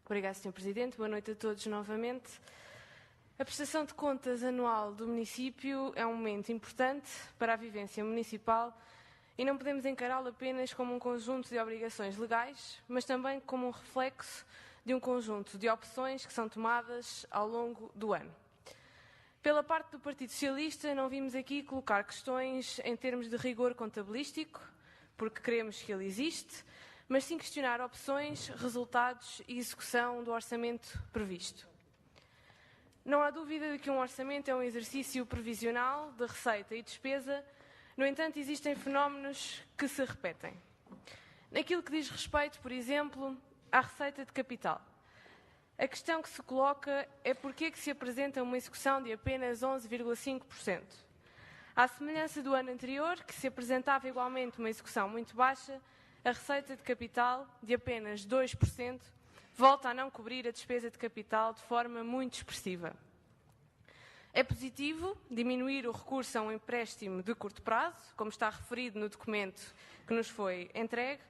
Obrigada, Sr. Presidente. Boa noite a todos novamente. A prestação de contas anual do município é um momento importante para a vivência municipal e não podemos encará-lo apenas como um conjunto de obrigações legais, mas também como um reflexo de um conjunto de opções que são tomadas ao longo do ano. Pela parte do Partido Socialista, não vimos aqui colocar questões em termos de rigor contabilístico, porque queremos que ele existe, mas sim questionar opções, resultados e execução do orçamento previsto. Não há dúvida de que um orçamento é um exercício previsional de receita e despesa, no entanto, existem fenómenos que se repetem. Naquilo que diz respeito, por exemplo, à receita de capital. A questão que se coloca é porque é que se apresenta uma execução de apenas 11,5%. À semelhança do ano anterior, que se apresentava igualmente uma execução muito baixa, a receita de capital, de apenas 2%, volta a não cobrir a despesa de capital de forma muito expressiva. É positivo diminuir o recurso a um empréstimo de curto prazo, como está referido no documento que nos foi entregue,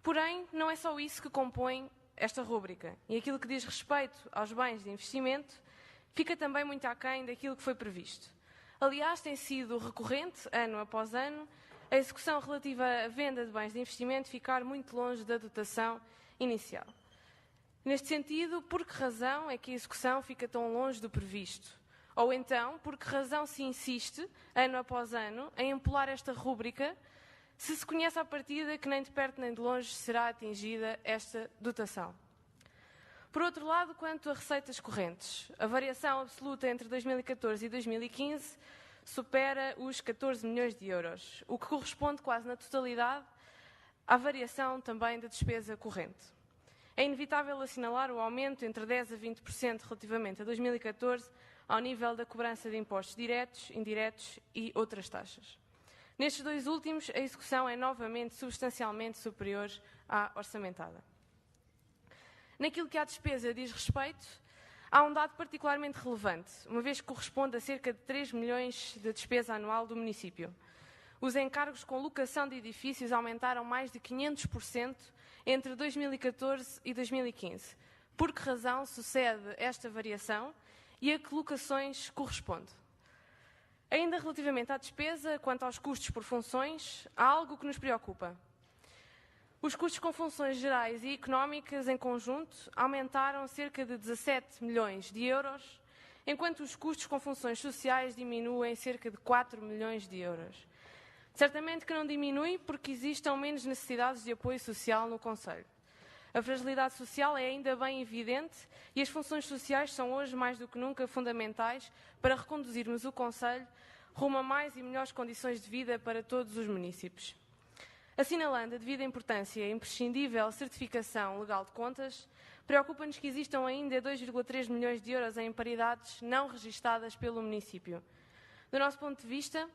porém, não é só isso que compõe esta rúbrica. E aquilo que diz respeito aos bens de investimento fica também muito aquém daquilo que foi previsto. Aliás, tem sido recorrente, ano após ano, a execução relativa à venda de bens de investimento ficar muito longe da dotação inicial. Neste sentido, por que razão é que a execução fica tão longe do previsto? Ou então, por que razão se insiste, ano após ano, em empolar esta rúbrica, se se conhece à partida que nem de perto nem de longe será atingida esta dotação? Por outro lado, quanto a receitas correntes, a variação absoluta entre 2014 e 2015 supera os 14 milhões de euros, o que corresponde quase na totalidade à variação também da despesa corrente. É inevitável assinalar o aumento entre 10% a 20% relativamente a 2014 ao nível da cobrança de impostos diretos, indiretos e outras taxas. Nestes dois últimos, a execução é novamente substancialmente superior à orçamentada. Naquilo que à despesa diz respeito, há um dado particularmente relevante, uma vez que corresponde a cerca de 3 milhões de despesa anual do município. Os encargos com locação de edifícios aumentaram mais de 500% entre 2014 e 2015. Por que razão sucede esta variação e a que locações corresponde? Ainda relativamente à despesa, quanto aos custos por funções, há algo que nos preocupa. Os custos com funções gerais e económicas em conjunto aumentaram cerca de 17 milhões de euros, enquanto os custos com funções sociais diminuem cerca de 4 milhões de euros. Certamente que não diminui porque existam menos necessidades de apoio social no concelho. A fragilidade social é ainda bem evidente e as funções sociais são hoje mais do que nunca fundamentais para reconduzirmos o concelho rumo a mais e melhores condições de vida para todos os municípios. Assinalando a devida importância e imprescindível certificação legal de contas, preocupa-nos que existam ainda 2,3 milhões de euros em paridades não registadas pelo município. Do nosso ponto de vista,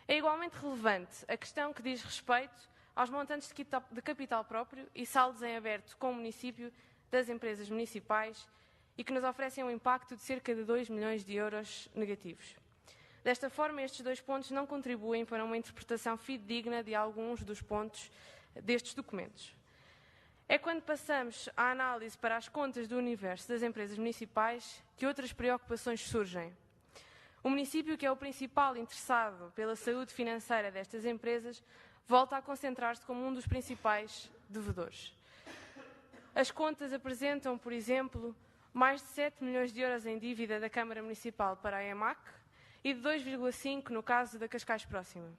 é igualmente relevante a questão que diz respeito aos montantes de capital próprio e saldos em aberto com o município das empresas municipais e que nos oferecem um impacto de cerca de 2 milhões de euros negativos. Desta forma, estes dois pontos não contribuem para uma interpretação fidedigna de alguns dos pontos destes documentos. É quando passamos a análise para as contas do universo das empresas municipais que outras preocupações surgem. O município, que é o principal interessado pela saúde financeira destas empresas, volta a concentrar-se como um dos principais devedores. As contas apresentam, por exemplo, mais de 7 milhões de euros em dívida da Câmara Municipal para a EMAC e de 2,5 no caso da Cascais Próxima.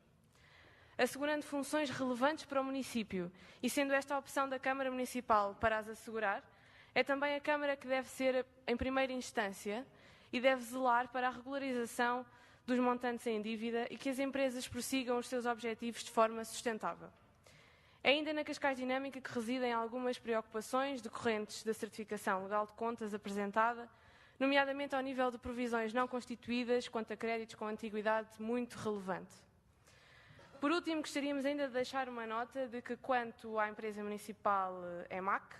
Assegurando funções relevantes para o município e sendo esta a opção da Câmara Municipal para as assegurar, é também a Câmara que deve ser, em primeira instância, e deve zelar para a regularização dos montantes em dívida e que as empresas prossigam os seus objetivos de forma sustentável. É ainda na Cascais Dinâmica que residem algumas preocupações decorrentes da certificação legal de contas apresentada, nomeadamente ao nível de provisões não constituídas quanto a créditos com antiguidade muito relevante. Por último, gostaríamos ainda de deixar uma nota de que, quanto à empresa municipal EMAC,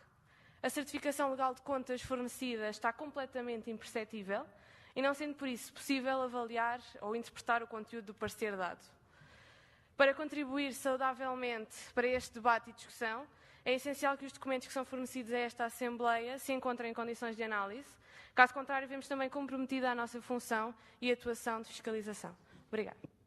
a certificação legal de contas fornecida está completamente imperceptível e não sendo por isso possível avaliar ou interpretar o conteúdo do parecer dado. Para contribuir saudavelmente para este debate e discussão, É essencial que os documentos que são fornecidos a esta Assembleia se encontrem em condições de análise. Caso contrário, vemos também comprometida a nossa função e atuação de fiscalização. Obrigada.